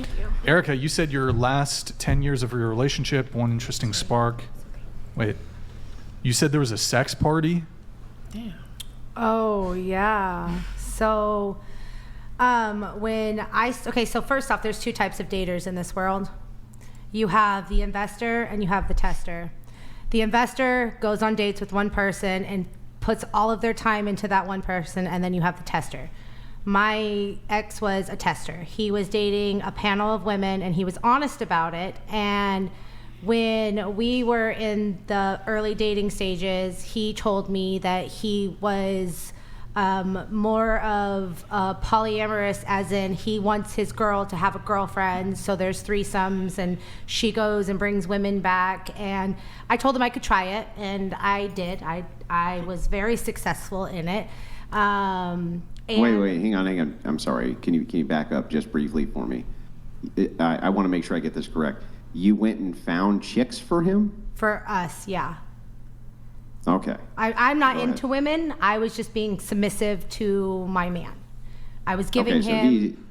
Thank you. Erica, you said your last 10 years of your relationship, one interesting spark. Wait, you said there was a sex party? Damn. Oh, yeah. So, so first off, there's two types of daters in this world. You have the investor and you have the tester. The investor goes on dates with one person and puts all of their time into that one person, and then you have the tester. My ex was a tester. He was dating a panel of women, and he was honest about it. And when we were in the early dating stages, he told me that he was more of a polyamorous, as in he wants his girl to have a girlfriend, so there's threesomes, and she goes and brings women back. And I told him I could try it, and I did. I was very successful in it. Wait, hang on. I'm sorry. Can you back up just briefly for me? I want to make sure I get this correct. You went and found chicks for him? For us, yeah. Okay. I'm not into women. I was just being submissive to my man. I was giving him...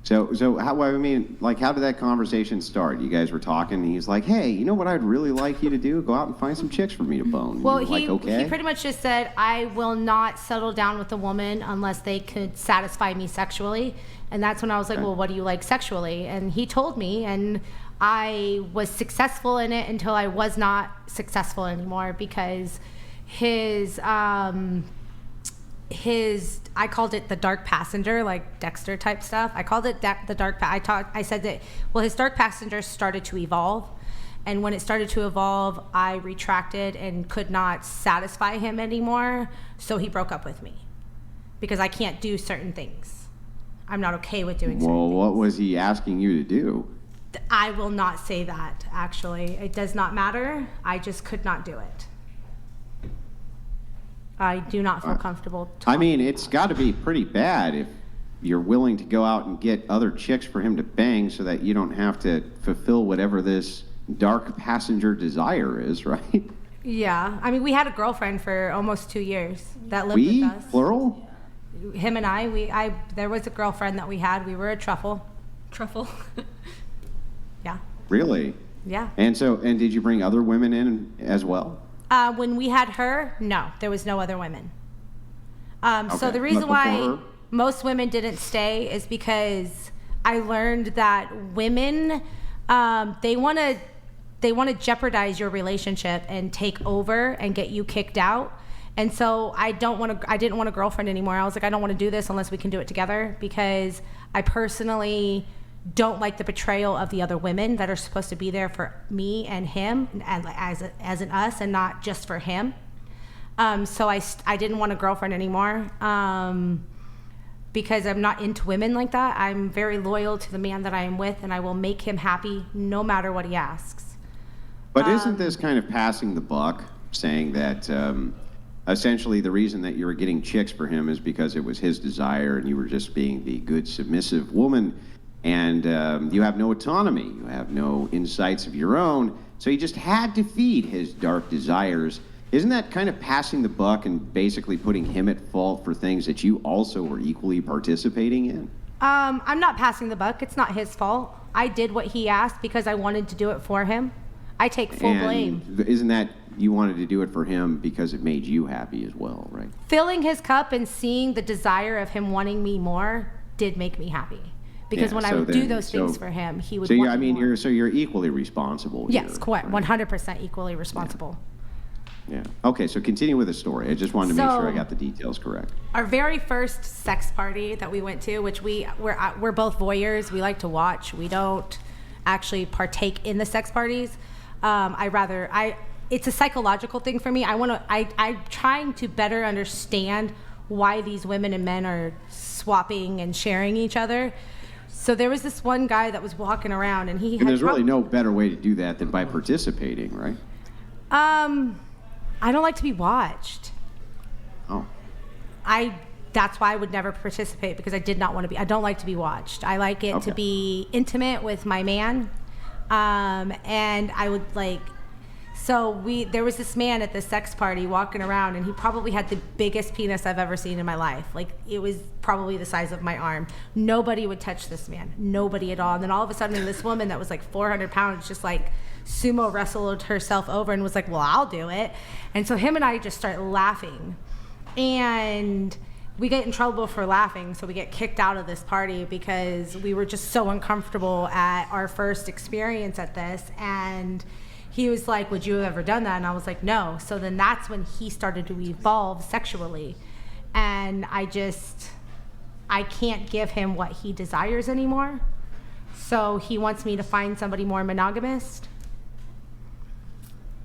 So how did that conversation start? You guys were talking, and he's like, hey, you know what I'd really like you to do? Go out and find some chicks for me to bone. Well, he pretty much just said, I will not settle down with a woman unless they could satisfy me sexually. And that's when I was like, well, what do you like sexually? And he told me, and I was successful in it until I was not successful anymore, because I called it the dark passenger, like Dexter type stuff. I called it the dark. I said that, well, his dark passenger started to evolve, and when it started to evolve, I retracted and could not satisfy him anymore. So he broke up with me because I can't do certain things. I'm not okay with doing certain things. Well, what was he asking you to do? I will not say that. Actually, it does not matter. I just could not do it. I do not feel comfortable talking it's got to be pretty bad if you're willing to go out and get other chicks for him to bang so that you don't have to fulfill whatever this dark passenger desire is, right? Yeah. We had a girlfriend for almost 2 years that lived with us. Plural? Him and I, there was a girlfriend that we had. We were a truffle. Truffle? Yeah. Really? Yeah. And did you bring other women in as well? When we had her, no, there was no other women. Okay. So the reason why most women didn't stay is because I learned that women, they want to jeopardize your relationship and take over and get you kicked out. And so I didn't want a girlfriend anymore. I was like, I don't want to do this unless we can do it together, because I personally don't like the betrayal of the other women that are supposed to be there for me and him, and as in us, and not just for him. So I didn't want a girlfriend anymore, because I'm not into women like that. I'm very loyal to the man that I am with, and I will make him happy no matter what he asks. But isn't this kind of passing the buck, saying that essentially the reason that you were getting chicks for him is because it was his desire and you were just being the good submissive woman? And you have no autonomy, you have no insights of your own, so you just had to feed his dark desires. Isn't that kind of passing the buck and basically putting him at fault for things that you also were equally participating in? I'm not passing the buck. It's not his fault. I did what he asked because I wanted to do it for him. I take full blame. Isn't that you wanted to do it for him because it made you happy as well, right? Filling his cup and seeing the desire of him wanting me more did make me happy. Because when I would do those things for him, he would want me more. You're equally responsible. Yes, here, correct. Right? 100% equally responsible. Yeah. Okay, so continue with the story. I just wanted to make sure I got the details correct. Our very first sex party that we went to, which we're both voyeurs. We like to watch. We don't actually partake in the sex parties. It's a psychological thing for me. I'm trying to better understand why these women and men are swapping and sharing each other. So there was this one guy that was walking around, and there's really no better way to do that than by participating, right? I don't like to be watched. Oh. That's why I would never participate, because I don't like to be watched. I like it to be intimate with my man. And I would So there was this man at this sex party walking around, and he probably had the biggest penis I've ever seen in my life. Like, it was probably the size of my arm. Nobody would touch this man. Nobody at all. And then all of a sudden, this woman that was like 400 pounds just like sumo wrestled herself over and was like, well, I'll do it. And so him and I just start laughing. And we get in trouble for laughing, so we get kicked out of this party because we were just so uncomfortable at our first experience at this. And he was like, would you have ever done that? And I was like, no. So then that's when he started to evolve sexually. And I can't give him what he desires anymore. So he wants me to find somebody more monogamous.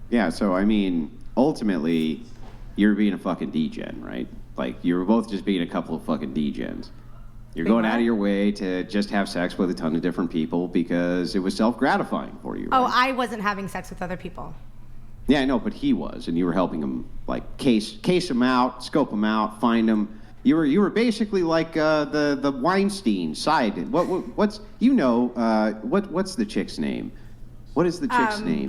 Yeah, so I mean, ultimately, you're being a fucking degen, right? Like, you were both just being a couple of fucking degens. You're going out of your way to just have sex with a ton of different people because it was self-gratifying for you, right? Oh, I wasn't having sex with other people. Yeah, I know, but he was, and you were helping him, like, case him out, scope him out, find him. You were basically like the Weinstein side. What's the chick's name? What is the chick's name?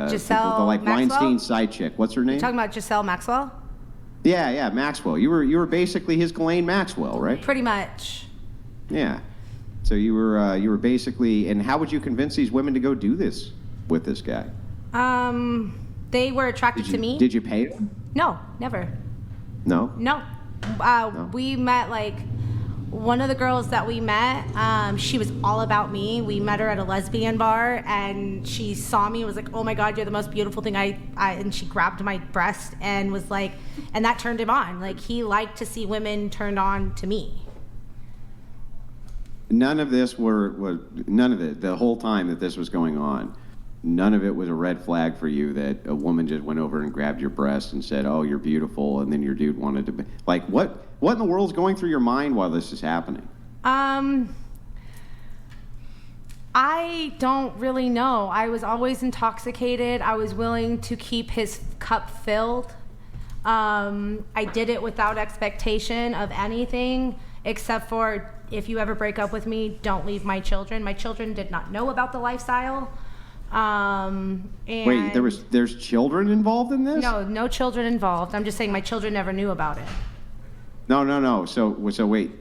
Giselle the like Maxwell? Weinstein side chick. What's her name? You're talking about Giselle Maxwell? Yeah, Maxwell. You were basically his Ghislaine Maxwell, right? Pretty much. Yeah. So you were basically, and how would you convince these women to go do this with this guy? They were attracted to me. Did you pay them? No, never. No. No. We met, like, one of the girls that we met, she was all about me. We met her at a lesbian bar, and she saw me and was like, oh my God, you're the most beautiful thing. And she grabbed my breast and was like, and that turned him on. Like, he liked to see women turned on to me. None of this none of it, the whole time that this was going on, none of it was a red flag for you that a woman just went over and grabbed your breast and said, oh, you're beautiful, and then your dude wanted to be, like, what in the world's going through your mind while this is happening? I don't really know. I was always intoxicated. I was willing to keep his cup filled. I did it without expectation of anything, except for, if you ever break up with me, don't leave my children. My children did not know about the lifestyle. And Wait, there's children involved in this? No children involved. I'm just saying my children never knew about it. No. So wait,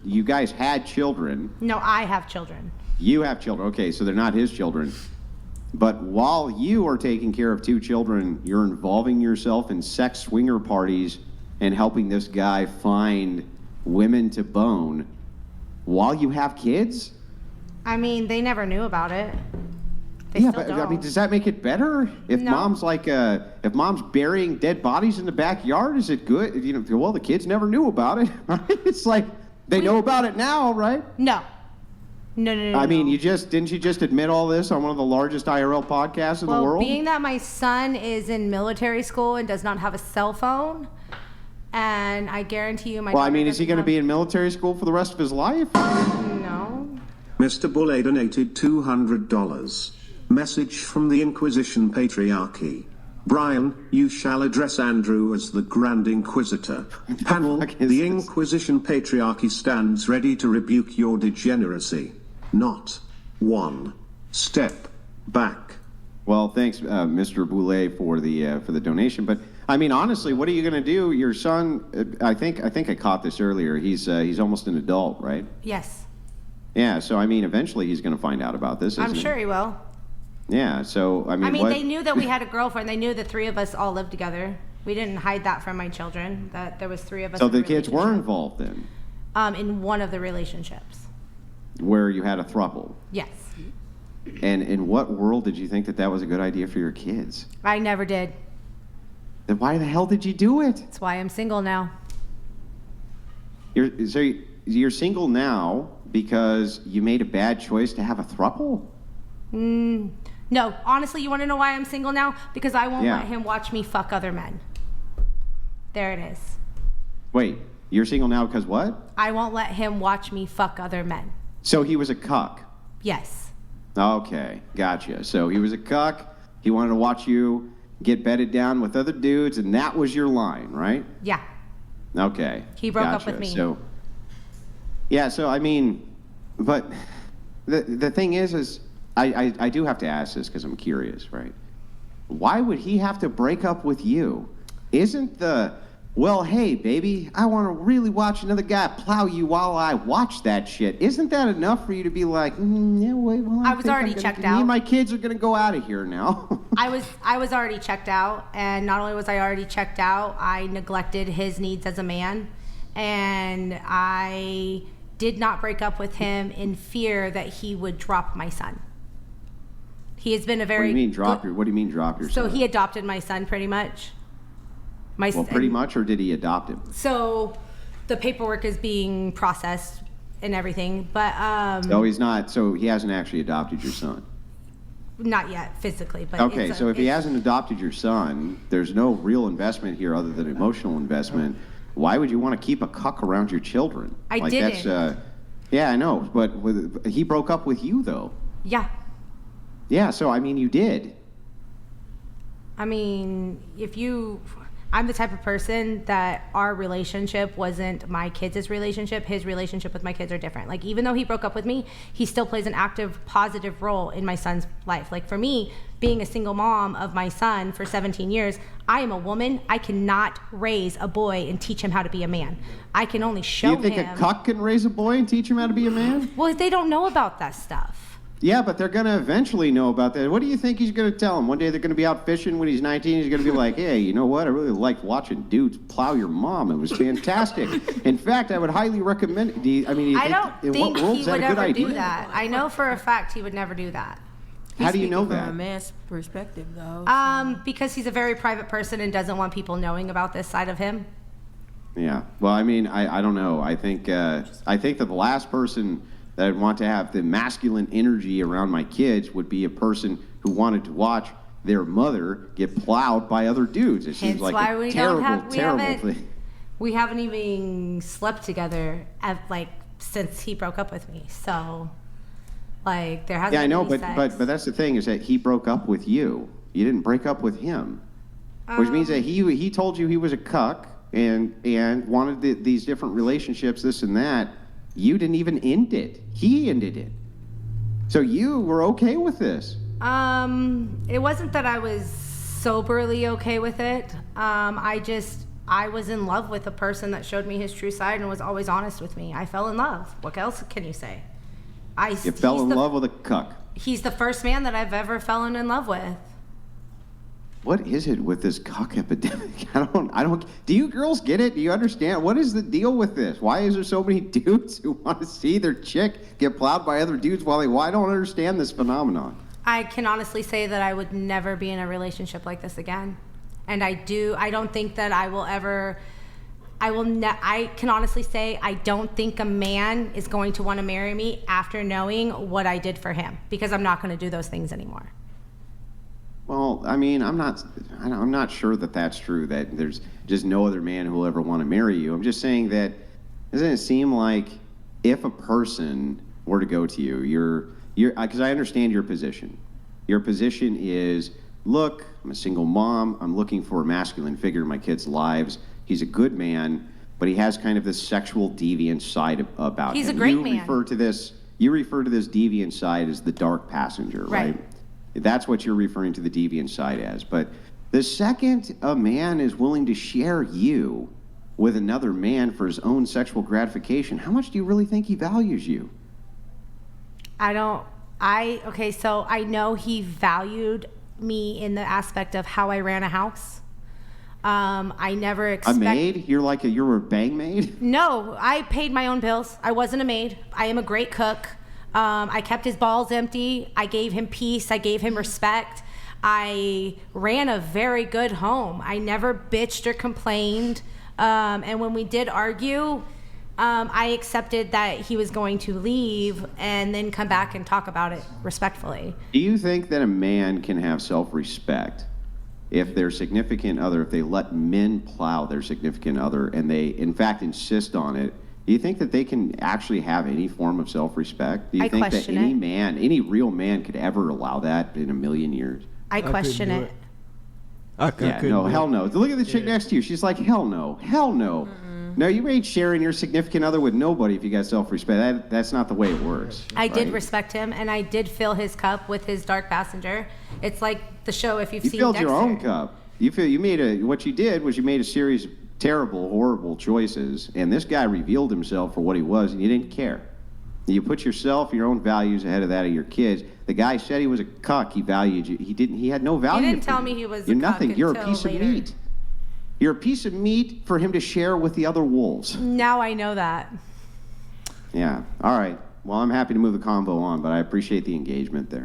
you guys had children. No, I have children. You have children. Okay, so they're not his children. But while you are taking care of two children, you're involving yourself in sex swinger parties and helping this guy find women to bone while you have kids? I mean, they never knew about it. Yeah, but I mean, does that make it better? If No. if mom's burying dead bodies in the backyard, is it good? You know, well, the kids never knew about it, right? It's like they know about it now, right? No. I mean, didn't you just admit all this on one of the largest IRL podcasts in the world? Being that my son is in military school and does not have a cell phone, and I guarantee you Well, I mean, is he going to be in military school for the rest of his life? No. Mr. Boulay donated $200. Message from the Inquisition Patriarchy. Brian, you shall address Andrew as the Grand Inquisitor. Panel, the Inquisition Patriarchy stands ready to rebuke your degeneracy. Not one step back. Well, thanks, Mr. Boulay, for the donation. But I mean, honestly, what are you going to do? Your son, I think I caught this earlier. He's almost an adult, right? Yes. Yeah. So I mean, eventually he's going to find out about this. I'm sure he will. Yeah. So I mean, they knew that we had a girlfriend. They knew the three of us all lived together. We didn't hide that from my children, that there was three of us. So in a the kids were relationship. involved then? In one of the relationships. Where you had a throuple? Yes. And in what world did you think that was a good idea for your kids? I never did. Then why the hell did you do it? That's why I'm single now. You're single now because you made a bad choice to have a throuple? No, honestly, you want to know why I'm single now? Because I won't Yeah. let him watch me fuck other men. There it is. Wait, you're single now because what? I won't let him watch me fuck other men. So he was a cuck. Yes. Okay, gotcha. So he was a cuck. He wanted to watch you get bedded down with other dudes, and that was your line, right? Yeah. Okay. He broke up gotcha. with me. So, yeah. So I mean, but the thing is I do have to ask this because I'm curious, right? why would he have to break up with you? Isn't the, well, hey, baby, I want to really watch another guy plow you while I watch that shit. Isn't that enough for you to be like, yeah, wait, well, I was already checked out. Me and my kids are going to go out of here now. I was already checked out, and not only was I already checked out, I neglected his needs as a man, and I did not break up with him in fear that he would drop my son. He has been a very... What do you mean drop your So son? he adopted my son, pretty much. Pretty much, or did he adopt him? So the paperwork is being processed and everything, but No, he's not. So he hasn't actually adopted your son. not yet physically. But Okay, so if he hasn't adopted your son, there's no real investment here other than emotional investment. Why would you want to keep a cuck around your children? I didn't. Yeah, I know, but he broke up with you, though. Yeah. Yeah, so, I mean, you did. I mean, I'm the type of person that our relationship wasn't my kids' relationship. His relationship with my kids are different. Like, even though he broke up with me, he still plays an active, positive role in my son's life. Like, for me, being a single mom of my son for 17 years, I am a woman. I cannot raise a boy and teach him how to be a man. I can only show him. Do you think a cuck can raise a boy and teach him how to be a man? Well, they don't know about that stuff. Yeah, but they're going to eventually know about that. What do you think he's going to tell him? One day they're going to be out fishing when he's 19. He's going to be like, hey, you know what? I really liked watching dudes plow your mom. It was fantastic. In fact, I would highly recommend it. I don't think he would ever do that. I know for a fact he would never do that. How do you know that? From a man's perspective, though. Because he's a very private person and doesn't want people knowing about this side of him. Yeah. Well, I mean, I don't know. I think that the last person that I'd want to have the masculine energy around my kids would be a person who wanted to watch their mother get plowed by other dudes. It seems like a terrible thing. We haven't even slept together since he broke up with me. So, like, there hasn't. Yeah, I know, been but any sex. but that's the thing is that he broke up with you. You didn't break up with him, which means that he told you he was a cuck and wanted these different relationships, this and that. You didn't even end it. He ended it. So you were okay with this. It wasn't that I was soberly okay with it. I was in love with a person that showed me his true side and was always honest with me. I fell in love. What else can you say? You fell in love with a cuck. He's the first man that I've ever fallen in love with. What is it with this cuck epidemic? I don't. Do you girls get it? Do you understand? What is the deal with this? Why is there so many dudes who want to see their chick get plowed by other dudes while I don't understand this phenomenon. I can honestly say that I would never be in a relationship like this again. And I don't think that I will ever, I can honestly say I don't think a man is going to want to marry me after knowing what I did for him, because I'm not going to do those things anymore. Well, I mean, I'm not sure that that's true, that there's just no other man who will ever want to marry you. I'm just saying that, doesn't it seem like if a person were to go to you, because I understand your position. Your position is, look, I'm a single mom. I'm looking for a masculine figure in my kids' lives. He's a good man, but he has kind of this sexual deviant side about him. He's a great man. You refer to this deviant side as the dark passenger, right? That's what you're referring to the deviant side as. But the second a man is willing to share you with another man for his own sexual gratification, how much do you really think he values you? So I know he valued me in the aspect of how I ran a house. I never expected... A maid? You're a bang maid? No, I paid my own bills. I wasn't a maid. I am a great cook. I kept his balls empty. I gave him peace. I gave him respect. I ran a very good home. I never bitched or complained. And when we did argue, I accepted that he was going to leave and then come back and talk about it respectfully. Do you think that a man can have self-respect if their significant other, if they let men plow their significant other and they, in fact, insist on it? Do you think that they can actually have any form of self-respect? Do you think that any real man could ever allow that in a million years? I question it. Hell no. Look at the chick next to you. She's like, hell no. Hell no. Mm-mm. No, you ain't sharing your significant other with nobody if you got self-respect. That's not the way it works. I did respect him, and I did fill his cup with his dark passenger. It's like the show, if you've You seen filled Dexter. your own cup. What you did was you made a series of terrible, horrible choices, and this guy revealed himself for what he was, and you didn't care. You put yourself, your own values ahead of that of your kids. The guy said he was a cuck. He valued you. He didn't. He had no value. He didn't for tell you. me he was You're a cuck nothing. You're a until piece later. of meat. You're a piece of meat for him to share with the other wolves. Now I know that. Yeah. All right. Well, I'm happy to move the convo on, but I appreciate the engagement there.